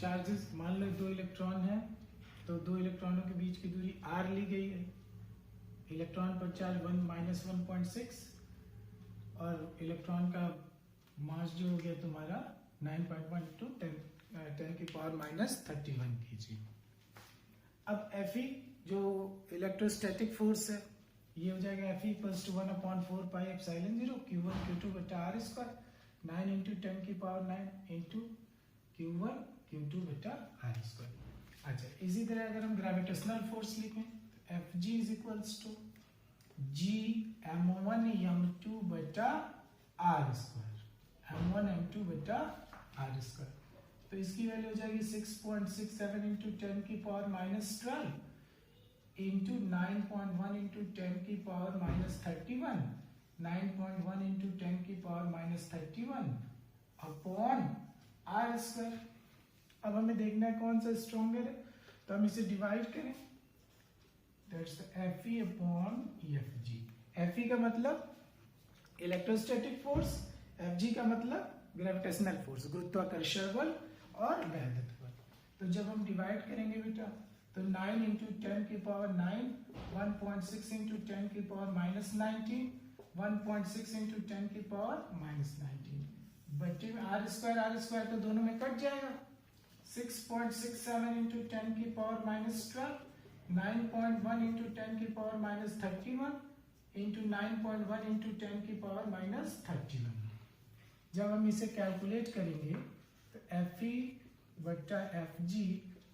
Charges, मान लो 2 electron है तो 2 इलेक्ट्रॉनों के बीच की दूरी r ली गई है। इलेक्ट्रॉन पर चार्ज 1-1.6 और इलेक्ट्रॉन का मास जो हो गया तुम्हारा 9.1 × 10⁻³ kg। अब Fe जो इलेक्ट्रोस्टैटिक फोर्स है ये हो जाएगा Fe = 1/4πε0 Q1 Q2/r², 9 × 10⁹ Q1 Q2/r²। अच्छा, इसी तरह अगर हम ग्रेविटेशनल फोर्स लिखें तो Fg = Gm1m2/r², m1m2/r²। तो इसकी वैल्यू हो जाएगी 6.67 × 10⁻12 into 9.1 × 10⁻31, 9.1 × 10⁻31 अपॉन r²। अब हमें देखना है कौन सा स्ट्रॉन्गर है, तो हम इसे डिवाइड करें, that's Fe upon Fg। Fe का मतलब इलेक्ट्रोस्टैटिक फोर्स, Fg का मतलब ग्रेविटेशनल फोर्स, गुरुत्वाकर्षण बल और वैद्युत बल। तो जब हम डिवाइड करेंगे बेटा तो 9 × 10⁹, 1.6 × 10⁻19, 1.6 × 10⁻19 बच्चे में r² तो दोनों में कट जाएगा। 6.67 × 10⁻12, 9.1 × 10⁻31 into 9.1 × 10⁻31। जब हम इसे कैलकुलेट करेंगे तो Fe/Fg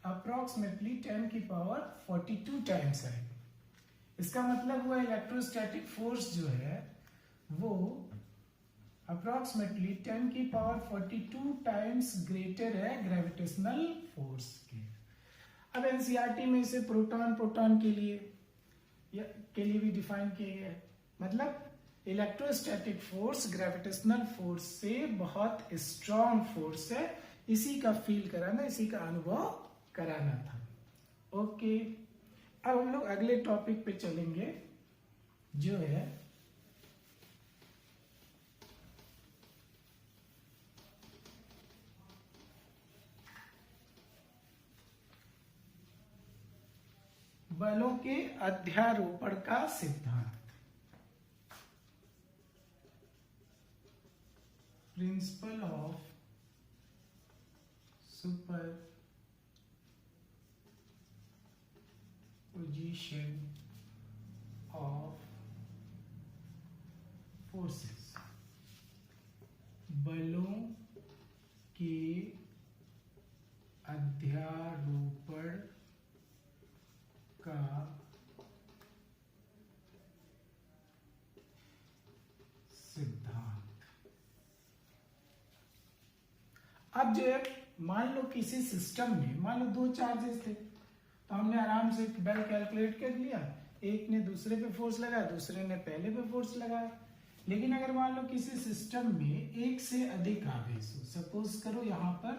अप्रोक्सीमेटली 10⁻42 टाइम्स आएगा। इसका मतलब हुआ इलेक्ट्रोस्टैटिक फोर्स जो है वो अप्रोक्सीमेटली 10⁻42 टाइम्स ग्रेटर है ग्रेविटेशनल फोर्स के। अब एनसीईआरटी में इसे प्रोटॉन के लिए भी डिफाइन किया गया है। मतलब इलेक्ट्रोस्टैटिक फोर्स ग्रेविटेशनल फोर्स से बहुत स्ट्रॉन्ग फोर्स है, इसी का फील कराना, इसी का अनुभव कराना था। ओके, अब हम लोग अगले टॉपिक पे चलेंगे जो है बलों के अध्यारोपण का सिद्धांत, principle of superposition of forces. बलों के अध्यारोपण का सिद्धांत। अब जो है मान लो किसी सिस्टम में मान लो 2 चार्जेस थे, तो हमने आराम से बेल कैलकुलेट कर लिया, एक ने दूसरे पे फोर्स लगाया, दूसरे ने पहले पे फोर्स लगाया। लेकिन अगर मान लो किसी सिस्टम में एक से अधिक आवेश हो, सपोज करो यहां पर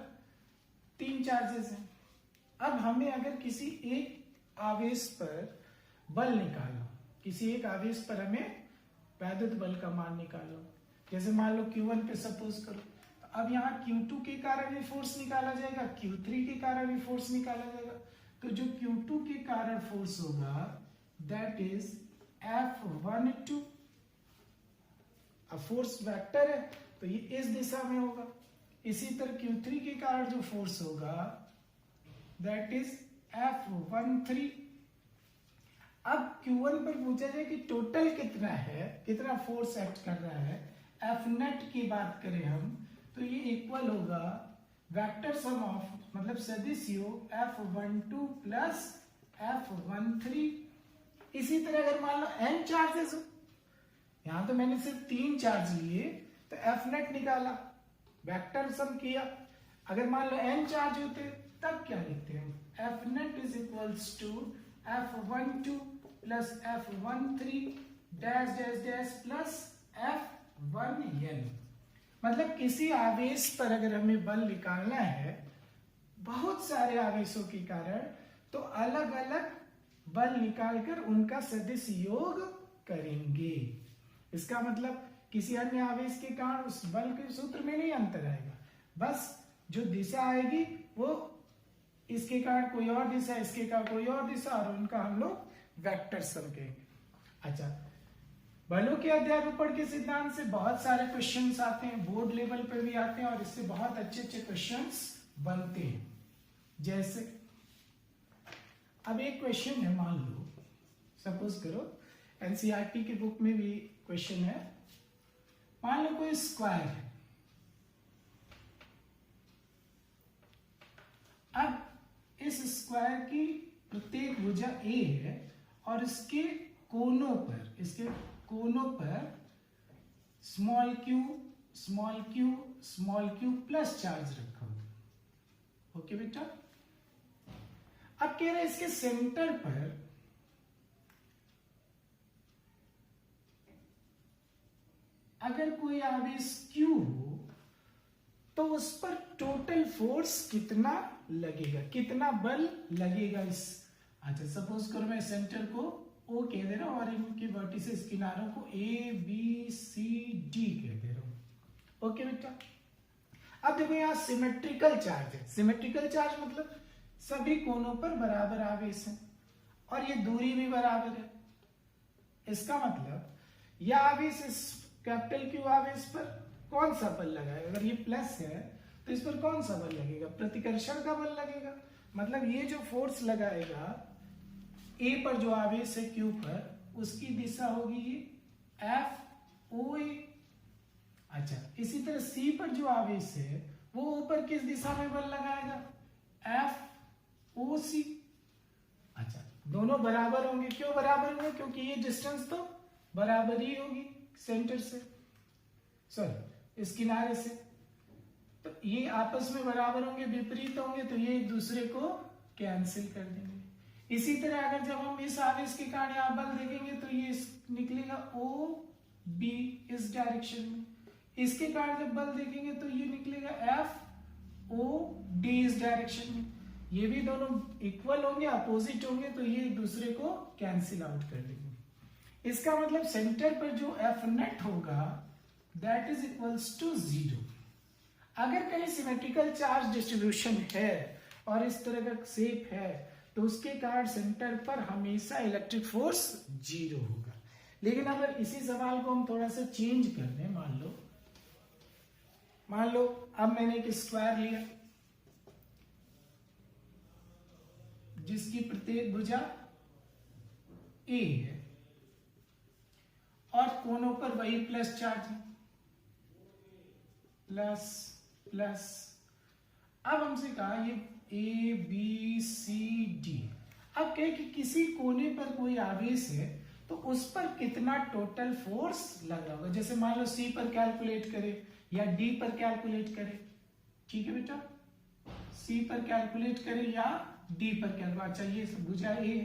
3 चार्जेस हैं। अब हमें अगर किसी एक आवेश पर बल निकालो, किसी एक आवेश पर हमें वैद्युत बल का मान निकालो, जैसे मान लो Q1 पे सपोज करो, तो अब यहाँ Q2 के कारण भी फोर्स निकाला जाएगा, Q3 के कारण भी फोर्स निकाला जाएगा। तो जो Q2 के कारण फोर्स होगा दैट इज F12। अब फोर्स वेक्टर है तो ये इस दिशा में होगा। इसी तरह Q3 के कारण जो फोर्स होगा दैट इज F13। अब Q1 पर पूछा जाए कि टोटल कितना है, कितना फोर्स एक्ट कर रहा है, F नेट की बात करें हम तो ये इक्वल होगा वेक्टर सम ऑफ, मतलब सदिश योग F12 प्लस F13। इसी तरह अगर मान लो n चार्जेस हो, यहां तो मैंने सिर्फ 3 चार्ज लिए तो F नेट निकाला, वेक्टर सम किया। अगर मान लो n चार्ज होते तब क्या लिखते हैं, F net is equals to F12 plus F13 dash dash dash plus F1n। मतलब किसी आवेश पर अगर हमें बल निकालना है बहुत सारे आवेशों के कारण, तो अलग अलग बल निकालकर उनका सदिश योग करेंगे। इसका मतलब किसी अन्य आवेश के कारण उस बल के सूत्र में नहीं अंतर आएगा, बस जो दिशा आएगी वो इसके कारण कोई और दिशा, इसके कारण कोई और दिशा, और उनका हम लोग वेक्टर सम कहेंगे। अच्छा, बलों के अध्यारोपण के सिद्धांत से बहुत सारे क्वेश्चंस आते हैं, बोर्ड लेवल पे भी आते हैं, और इससे बहुत अच्छे अच्छे क्वेश्चंस बनते हैं। जैसे अब एक क्वेश्चन है, मान लो सपोज करो एनसीईआरटी की बुक में भी क्वेश्चन है, मान लो कोई स्क्वायर है। अब इस स्क्वायर की प्रत्येक भुजा ए है और इसके कोनों पर स्मॉल क्यू प्लस चार्ज रखा हुआ। ओके बेटा, अब कह रहे हैं इसके सेंटर पर अगर कोई आवेश Q हो तो उस पर टोटल फोर्स कितना लगेगा, कितना बल लगेगा इस। अच्छा, सपोज करो मैं सेंटर को O कह दे रहा हूं और इनके वर्टिसेस किनारों को A B C D कह दे रहा हूं। ओके बेटा, अब देखो यहां सिमेट्रिकल चार्ज है। सिमेट्रिकल चार्ज मतलब सभी कोनों पर बराबर आवेश है और ये दूरी भी बराबर है। इसका मतलब यह आवेश इस कैपिटल Q आवेश पर कौन सा बल लगाएगा, अगर ये प्लस है तो इस पर कौन सा बल लगेगा, प्रतिकर्षण का बल लगेगा। मतलब ये जो फोर्स लगाएगा A पर जो आवेश है Q पर, उसकी दिशा होगी ये FOA। अच्छा, इसी तरह C पर जो आवेश है वो ऊपर किस दिशा में बल लगाएगा, FOC। अच्छा, दोनों बराबर होंगे। क्यों बराबर होंगे, क्योंकि ये डिस्टेंस तो बराबर ही होगी सेंटर से, सॉरी इस किनारे से, तो ये आपस में बराबर होंगे, विपरीत होंगे तो ये एक दूसरे को कैंसिल कर देंगे। इसी तरह अगर जब हम इस आवेश के कारण यहां बल देखेंगे तो ये निकलेगा OB इस डायरेक्शन में, इसके कारण जब बल देखेंगे तो ये निकलेगा FOD इस डायरेक्शन में। ये भी दोनों इक्वल होंगे, अपोजिट होंगे, तो ये एक दूसरे को कैंसिल आउट कर देंगे। इसका मतलब सेंटर पर जो F नेट होगा दैट इज इक्वल्स टू 0। अगर कहीं सिमेट्रिकल चार्ज डिस्ट्रीब्यूशन है और इस तरह का शेप है तो उसके कारण सेंटर पर हमेशा इलेक्ट्रिक फोर्स 0 होगा। लेकिन अगर इसी सवाल को हम थोड़ा सा चेंज कर दें, मान लो अब मैंने एक स्क्वायर लिया जिसकी प्रत्येक भुजा A है और कोनों पर वही प्लस चार्ज है, प्लस प्लस। अब हमसे कहा ये A B C D, अब कहे कि किसी कोने पर कोई आवेश है तो उस पर कितना टोटल फोर्स लगा होगा। जैसे मान लो C पर कैलकुलेट करे या D पर कैलकुलेट करे, ठीक है बेटा, C पर कैलकुलेट करे या D पर कैलकुलेट। अच्छा, ये भुजा A,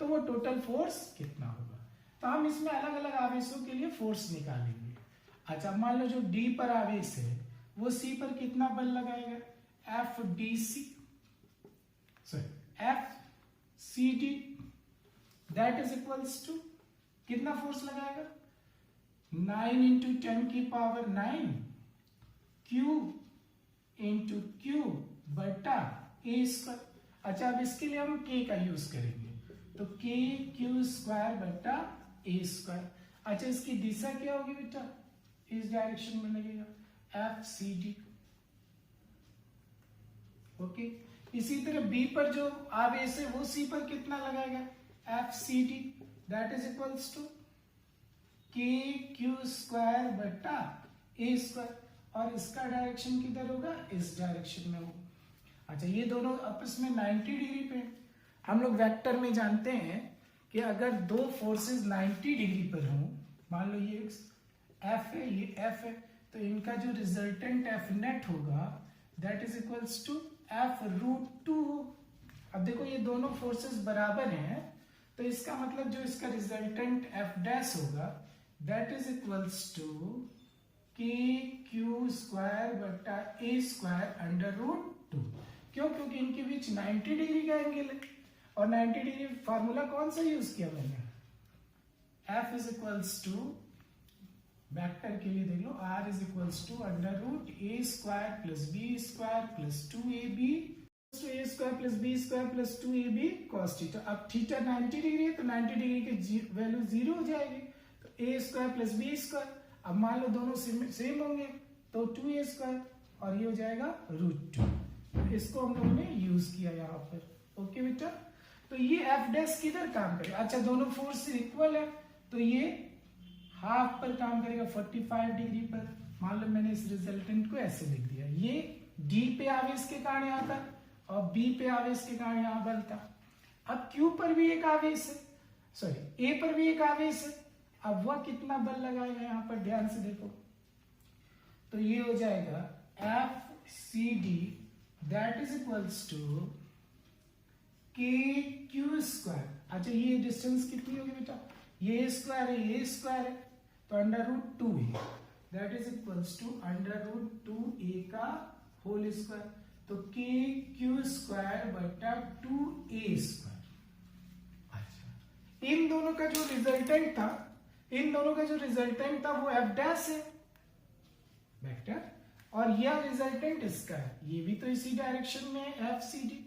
तो वो टोटल फोर्स कितना होगा, तो हम इसमें अलग अलग आवेशों के लिए फोर्स निकालेंगे। अच्छा, मान लो जो D पर आवेश है वो C पर कितना बल लगाएगा, FDC, sorry FCD, that is equals to कितना फोर्स लगाएगा, 9 इंटू 10 की पावर 9 Q इंटू Q बटा A स्क्वायर। अच्छा, अब इसके लिए हम K का यूज करेंगे, तो K Q स्क्वायर बटा A स्क्वायर। अच्छा, इसकी दिशा क्या होगी बेटा, इस डायरेक्शन में लगेगा, FCD। ओके, इसी तरह B पर जो आवेश है वो C पर कितना लगाएगा, FCD, that is equals to K Q square बटा A स्क्वायर, और इसका डायरेक्शन किधर होगा, इस डायरेक्शन में होगा। अच्छा, ये दोनों आपस में 90 डिग्री पे। हम लोग वेक्टर में जानते हैं कि अगर दो फोर्सेस 90 डिग्री पर हों, मान लो ये F है ये F है, तो इनका जो रिजल्टेंट F नेट होगा that is equals to F√2। अब देखो ये दोनों फोर्सेस बराबर हैं, तो इसका मतलब जो इसका रिजल्टेंट F डैश होगा that is equals to K Q square बटा A स्क्वायर √2। क्यों, क्योंकि इनके बीच 90 डिग्री का एंगल है, और 90 डिग्री फार्मूला कौन सा यूज किया मैंने, F is equals to, vector के लिए देख लो, R is equals to √A square plus B square plus 2AB to A square plus B square plus 2ab cos theta. अब थीटा 90 डिग्री है तो 90 डिग्री की वैल्यू 0 हो जाएगी, तो ए स्क्वायर प्लस बी स्क्वायर। अब मान लो दोनों सेम होंगे तो 2a स्क्वायर और ये हो जाएगा √2। इसको हम लोगों ने यूज किया यहाँ पर। ओके बेटा, तो ये एफ डैश किधर काम करेगा? अच्छा, दोनों फोर्स इक्वल है तो ये हाफ पर काम करेगा 45 डिग्री पर। मान लो मैंने इस रिजल्टेंट को ऐसे लिख दिया, ये डी पे आवेश के कारण यहाँ था और बी पे आवेश के कारण यहाँ बल था। अब क्यू पर भी एक आवेश है, सॉरी ए पर भी एक आवेश है। अब वह कितना बल लगाएगा यहाँ पर, ध्यान से देखो, तो ये हो जाएगा F C D that is equals to K Q square. अच्छा, ये डिस्टेंस कितनी होगी बेटा? ये स्क्वायर है, ये स्क्वायर है, तो √2a that is equals to √2a का होल स्क्वायर, तो के क्यू स्क्वायर बटा 2a स्क्वायर। अच्छा, इन दोनों का जो रिजल्टेंट था वो एफ डैश है वेक्टर, और यह रिजल्टेंट इसका है, ये भी तो इसी डायरेक्शन में है एफ सी डी।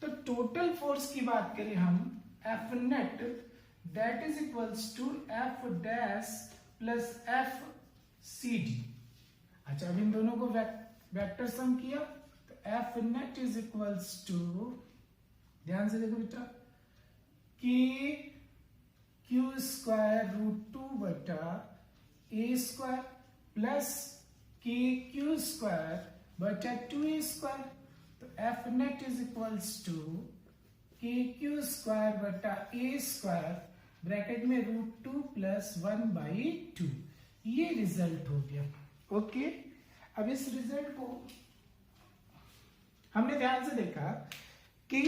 तो टोटल फोर्स की बात करें हम, F net that is equals to F dash plus F C D. अच्छा, अब इन दोनों को वेक्टर सम किया तो F net is equals to, ध्यान से देखो बेटा, के क्यू स्क्वायर √2 बटा A square plus K Q square बटा 2a स्क्वायर। तो F net is equals to K Q square बटा ए स्क्वायर ब्रैकेट में √2 प्लस 1/2। ये रिजल्ट हो गया। ओके, अब इस रिजल्ट को हमने ध्यान से देखा कि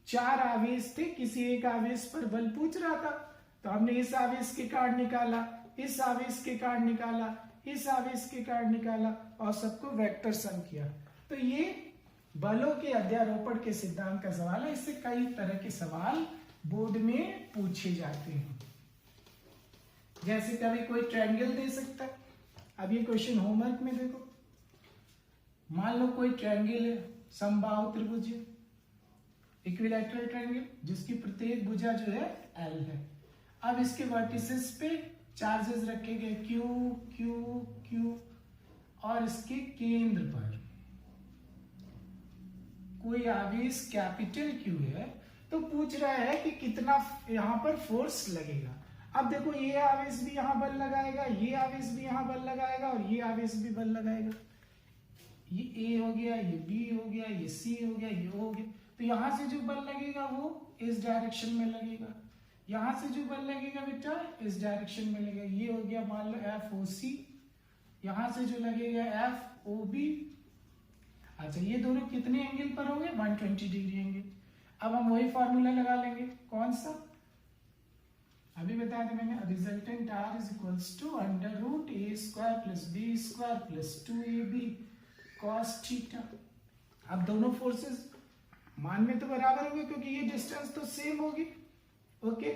4 आवेश थे, किसी एक आवेश पर बल पूछ रहा था, तो हमने इस आवेश के कारण निकाला, इस आवेश के कारण निकाला, इस आवेश के कारण निकाला और सबको वेक्टर सम किया। तो ये बलों के अध्यारोपण के सिद्धांत का सवाल है। इससे कई तरह के सवाल बोर्ड में पूछे जाते हैं। जैसे कभी कोई ट्रायंगल दे सकता है। अब ये क्वेश्चन होमवर्क में देखो, मान लो कोई ट्रायंगल है, समबाहु त्रिभुज, इक्विलैटरल ट्रायंगल, जिसकी प्रत्येक भुजा जो है एल है। अब इसके वर्टिसेस पे चार्जेस रखे गए क्यू क्यू क्यू, और इसके केंद्र पर कोई आवेश कैपिटल क्यू है, तो पूछ रहा है कि कितना यहां पर फोर्स लगेगा। अब देखो, ये आवेश भी यहां बल लगाएगा, ये आवेश भी यहां बल लगाएगा और ये आवेश भी बल लगाएगा। ये ए हो गया, ये बी हो गया, ये सी हो गया, ये हो गया। तो यहां से जो बल लगेगा वो इस डायरेक्शन में लगेगा, यहां से जो बल लगेगा बेटा इस डायरेक्शन में लगेगा। ये हो गया मान लो एफ ओ सी, यहां से जो लगेगा एफ ओ बी। अच्छा, ये दोनों कितने एंगल पर होंगे? 120 डिग्री एंगल। अब हम वही फॉर्मूला लगा लेंगे, कौन सा? अभी बताया था मैंने, resultant R is equals to √a square plus B square plus 2ab cos theta. अब दोनों फोर्सेस मान में तो बराबर होंगे क्योंकि ये डिस्टेंस तो सेम होगी। ओके,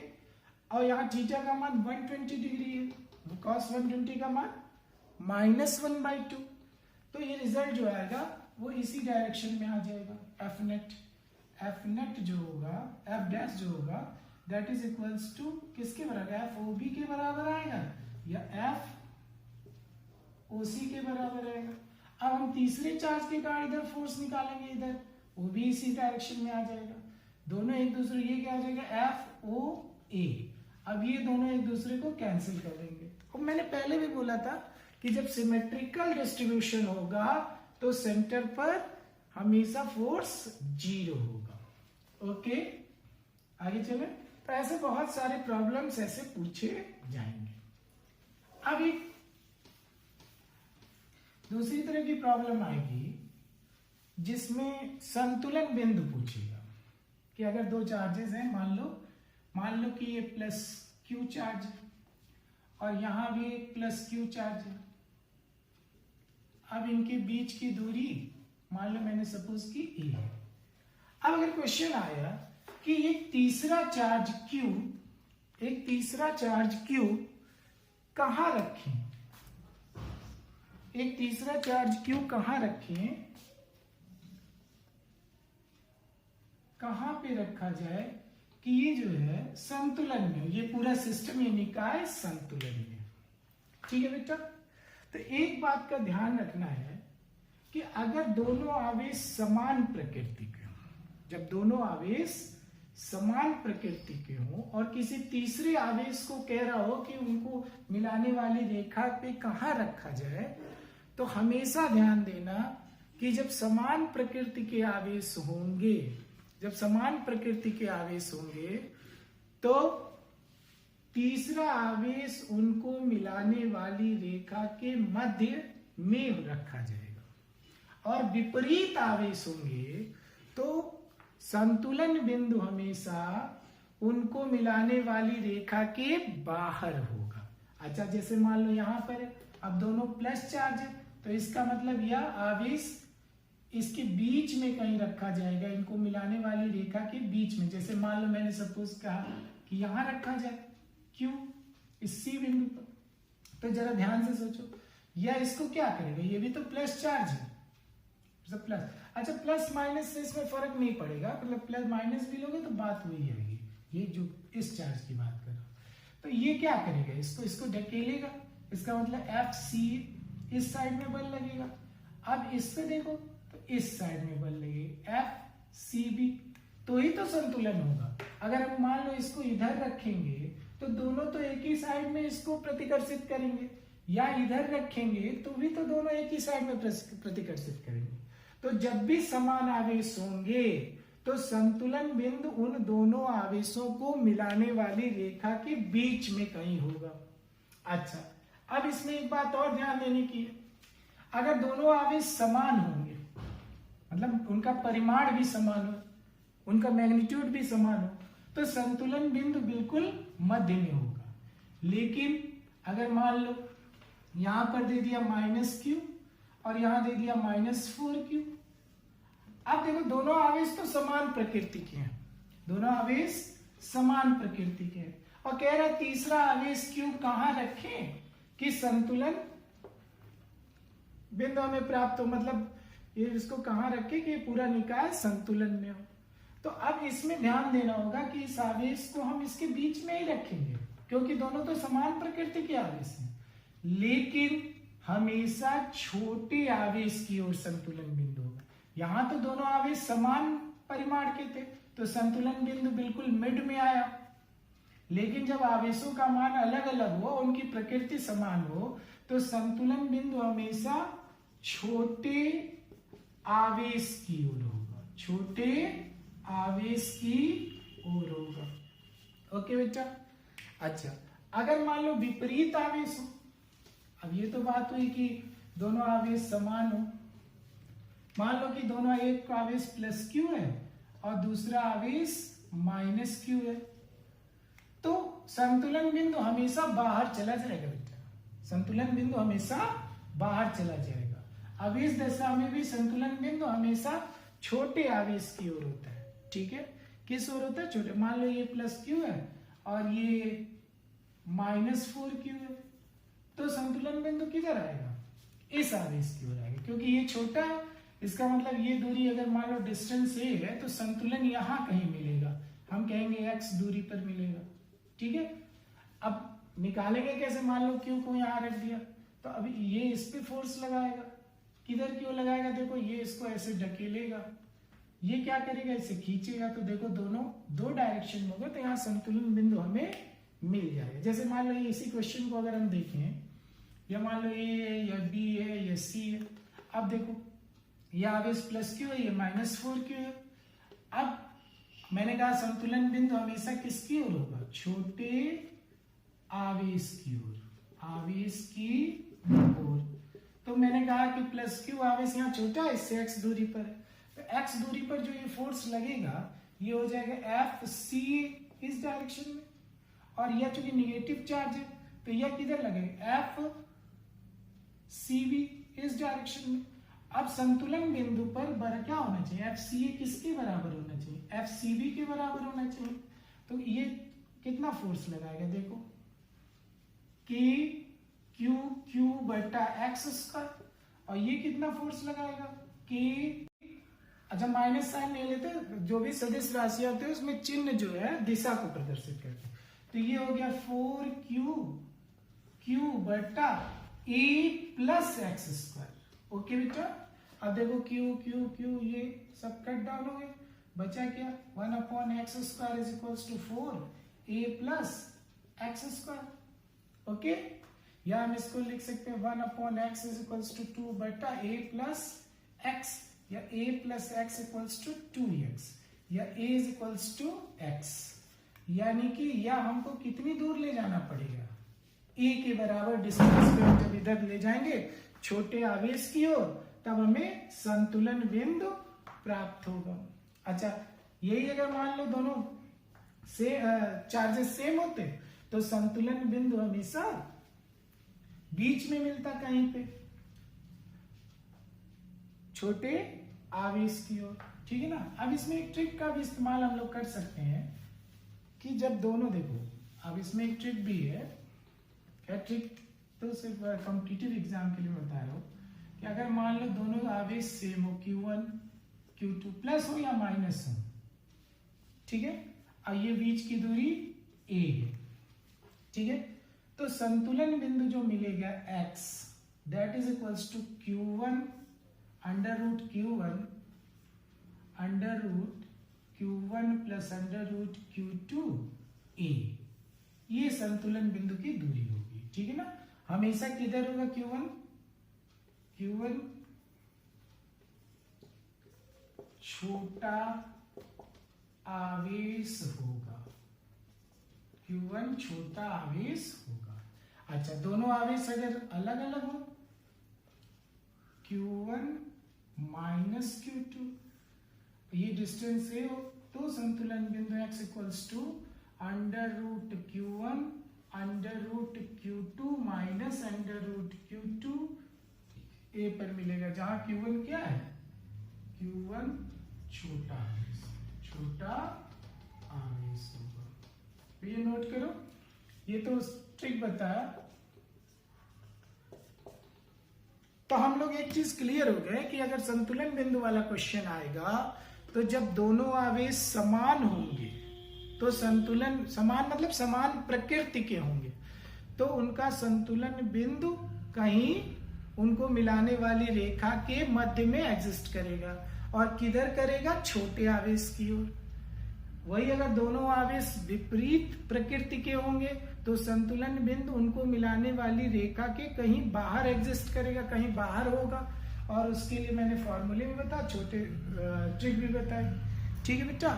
और यहाँ थीटा का मान 120 डिग्री है, cos 120 का मान -1/2। तो ये रिजल्ट जो आएगा वो इसी डायरेक्शन में आ जाएगा। एफ नेट जो होगा, एफ डैश जो होगा दैट इज इक्वल्स टू किसके बराबर? एफ ओ बी के बराबर आएगा या एफ ओ सी के बराबर आएगा। अब हम तीसरे चार्ज के कारण इधर फोर्स निकालेंगे, इधर वो भी इसी डायरेक्शन में आ जाएगा। दोनों एक दूसरे, ये क्या आ जाएगा? एफ ओ ए। अब ये दोनों एक दूसरे को कैंसिल कर देंगे। और मैंने पहले भी बोला था कि जब सिमेट्रिकल डिस्ट्रीब्यूशन होगा तो सेंटर पर हमेशा फोर्स 0 होगा। ओके, आगे चले। तो ऐसे बहुत सारे प्रॉब्लम्स ऐसे पूछे जाएंगे। अब एक दूसरी तरह की प्रॉब्लम आएगी जिसमें संतुलन बिंदु पूछेगा कि अगर दो चार्जेस हैं, मान लो कि ये प्लस क्यू चार्ज है और यहां भी एक प्लस क्यू चार्ज है। अब इनके बीच की दूरी मान लो मैंने सपोज की ए है। अब अगर क्वेश्चन आया कि एक तीसरा चार्ज क्यू कहां रखें, एक तीसरा चार्ज क्यू कहां रखें, कहां पे रखा जाए कि ये जो है संतुलन में हो, ये पूरा सिस्टम, ये निकाय संतुलन में। ठीक है बेटा, तो एक बात का ध्यान रखना है कि अगर दोनों आवेश समान प्रकृति के हो, जब दोनों आवेश समान प्रकृति के हो और किसी तीसरे आवेश को कह रहा हो कि उनको मिलाने वाली रेखा पे कहां रखा जाए, तो हमेशा ध्यान देना कि जब समान प्रकृति के आवेश होंगे, जब समान प्रकृति के आवेश होंगे तो तीसरा आवेश उनको मिलाने वाली रेखा के मध्य में रखा जाएगा, और विपरीत आवेश होंगे तो संतुलन बिंदु हमेशा उनको मिलाने वाली रेखा के बाहर होगा। अच्छा, जैसे मान लो यहां पर अब दोनों प्लस चार्ज है, तो इसका मतलब यह आवेश इसके बीच में कहीं रखा जाएगा, इनको मिलाने वाली रेखा के बीच में। जैसे मान लो मैंने सपोज कहा कि यहां रखा जाए, क्यों, इस सी बिंदु पर। तो जरा ध्यान से सोचो, यह इसको क्या करेगा, ये भी तो प्लस चार्ज है, प्लस। अच्छा, प्लस माइनस से इसमें फर्क नहीं पड़ेगा, मतलब प्लस माइनस भी लोगे तो बात वही आएगी, ये जो इस चार्ज की बात कर रहा हूं। तो ये क्या करेगा, इसको ढकेलेगा, इसका मतलब एफ सी इस साइड में बल लगेगा। अब इस पे देखो तो इस साइड में बल लगेगा, एफ सी बी, तो ही तो संतुलन होगा। अगर हम मान लो इसको इधर रखेंगे तो दोनों तो एक ही साइड में इसको प्रतिकर्षित करेंगे, या इधर रखेंगे तो भी तो दोनों एक ही साइड में प्रतिकर्षित करेंगे। तो जब भी समान आवेश होंगे तो संतुलन बिंदु उन दोनों आवेशों को मिलाने वाली रेखा के बीच में कहीं होगा। अच्छा, अब इसमें एक बात और ध्यान देने की है, अगर दोनों आवेश समान होंगे, मतलब उनका परिमाण भी समान हो, उनका मैग्नीट्यूड भी समान हो, तो संतुलन बिंदु बिल्कुल मध्य में होगा। लेकिन अगर मान लो यहां पर दे दिया -q और यहां दे दिया -4q, अब देखो दोनों आवेश तो समान प्रकृति के हैं, दोनों आवेश समान प्रकृति के हैं, और कह रहा तीसरा आवेश q कहां रखें कि संतुलन बिंदु हमें प्राप्त हो, मतलब ये इसको कहां रखे कि पूरा निकाय संतुलन में हो। तो अब इसमें ध्यान देना होगा कि इस आवेश को हम इसके बीच में ही रखेंगे, क्योंकि दोनों तो समान प्रकृति के आवेश हैं, लेकिन हमेशा छोटे आवेश की ओर संतुलन बिंदु होगा। यहां तो दोनों आवेश समान परिमाण के थे, तो संतुलन बिंदु बिल्कुल मिड में आया। लेकिन जब आवेशों का मान अलग अलग हो, उनकी प्रकृति समान हो, तो संतुलन बिंदु हमेशा छोटे आवेश की ओर होगा, छोटे आवेश की ओर होगा। ओके बेटा। अच्छा, अगर मान लो विपरीत आवेश हो, अब ये तो बात हुई कि दोनों आवेश समान हो, मान लो कि दोनों, एक आवेश +q है और दूसरा आवेश -q है, तो संतुलन बिंदु हमेशा बाहर चला जाएगा बेटा, संतुलन बिंदु हमेशा बाहर चला जाएगा। अब इस दशा में भी संतुलन बिंदु हमेशा छोटे आवेश की ओर होता है। ठीक है, किस ओर होता है, छोटे। मान लो ये +q है और ये -4q है, तो संतुलन बिंदु किधर आएगा, इस आवेश की ओर आएगा, क्योंकि ये छोटा है। इसका मतलब ये दूरी अगर मान लो डिस्टेंस a है तो संतुलन यहां कहीं मिलेगा, हम कहेंगे x दूरी पर मिलेगा। ठीक है, अब निकालेंगे कैसे, मान लो q को यहां रख दिया, तो अभी ये इस पे फोर्स लगाएगा, किधर क्यों लगाएगा, देखो ये इसको ऐसे ढकेलेगा, ये क्या करेगा, इसे खींचेगा, तो देखो दोनों दो डायरेक्शन में होगा, तो यहाँ संतुलन बिंदु हमें मिल जाएगा। जैसे मान लो इसी क्वेश्चन को अगर हम देखें, या मान लो ये है, या b है, या c है, अब देखो ये आवेश +q है, ये -4q है। अब मैंने कहा संतुलन बिंदु हमेशा किसकी ओर होगा, छोटे आवेश की ओर, आवेश की ओर। तो मैंने कहा कि +q आवेश यहाँ छोटा है, इससे x दूरी पर है, तो x दूरी पर जो ये फोर्स लगेगा ये हो जाएगा एफ सी इस डायरेक्शन में, और यह चूंकि निगेटिव चार्ज है तो यह किधर लगेगा, एफ सी बी इस डायरेक्शन में। अब संतुलन बिंदु पर क्या होना चाहिए, एफ सी ए किसके बराबर होना चाहिए, एफ सी बी के बराबर होना चाहिए। तो ये कितना फोर्स लगाएगा, देखो के क्यू क्यू बटा एक्स स्क्वायर, और ये कितना फोर्स लगाएगा, के, अच्छा माइनस साइन नहीं लेते, जो भी सदिश राशि होती है उसमें चिन्ह जो है दिशा को प्रदर्शित करते हैं। तो ये हो गया 4q बटा a plus X square. Okay बेटा, अब देखो q ये सब कट डाउन हो गए, बचा क्या 1/x square is equals to 4a plus X square. Okay, या हम इसको लिख सकते हैं 1/x इज इक्वल्स टू 2 बटा a प्लस x, या a plus X equals to 2x, या a is equals to x। यानी कि या हमको कितनी दूर ले जाना पड़ेगा, a के बराबर डिस्टेंस पे हम जब इधर ले जाएंगे छोटे आवेश की ओर, तब हमें संतुलन बिंदु प्राप्त होगा। अच्छा, यही अगर मान लो दोनों से चार्जेस सेम होते तो संतुलन बिंदु हमेशा बीच में मिलता, कहीं पे छोटे आवेश की ओर। ठीक है ना। अब इसमें एक ट्रिक का भी इस्तेमाल हम लोग कर सकते हैं कि जब दोनों, देखो अब इसमें एक ट्रिक भी है। क्या ट्रिक, तो सिर्फ कॉम्पिटिटिव एग्जाम के लिए बता रहा हूं कि अगर मान लो दोनों आवेश सेम हो, Q1 Q2 प्लस हो या माइनस हो, ठीक है, और ये बीच की दूरी a है, ठीक है, तो संतुलन बिंदु जो मिलेगा x that is equals to Q1 under root Q1 plus under root Q2a, ये संतुलन बिंदु की दूरी होगी। ठीक है ना। हमेशा किधर होगा Q1 छोटा आवेश होगा, Q1 छोटा आवेश होगा। अच्छा, दोनों आवेश अगर अलग अलग हो, Q1 माइनस Q2, ये डिस्टेंस ए हो, तो संतुलन बिंदु x equals to under root Q1 under root Q2 minus under root Q2 a पर मिलेगा, जहां Q1 क्या है, Q1 छोटा आवेश होगा। तो ये नोट करो, ये तो ट्रिक बताया। तो हम लोग एक चीज क्लियर हो गए कि अगर संतुलन बिंदु वाला क्वेश्चन आएगा तो जब दोनों आवेश समान होंगे, तो संतुलन समान मतलब समान प्रकृति के होंगे, तो उनका संतुलन बिंदु कहीं उनको मिलाने वाली रेखा के मध्य में एग्जिस्ट करेगा। और किधर करेगा, छोटे आवेश की ओर। वही अगर दोनों आवेश विपरीत प्रकृति के होंगे तो संतुलन बिंदु उनको मिलाने वाली रेखा के कहीं बाहर एग्जिस्ट करेगा, कहीं बाहर होगा। और उसके लिए मैंने फॉर्मूले भी बताया, छोटे ट्रिक भी बताए। ठीक है बेटा।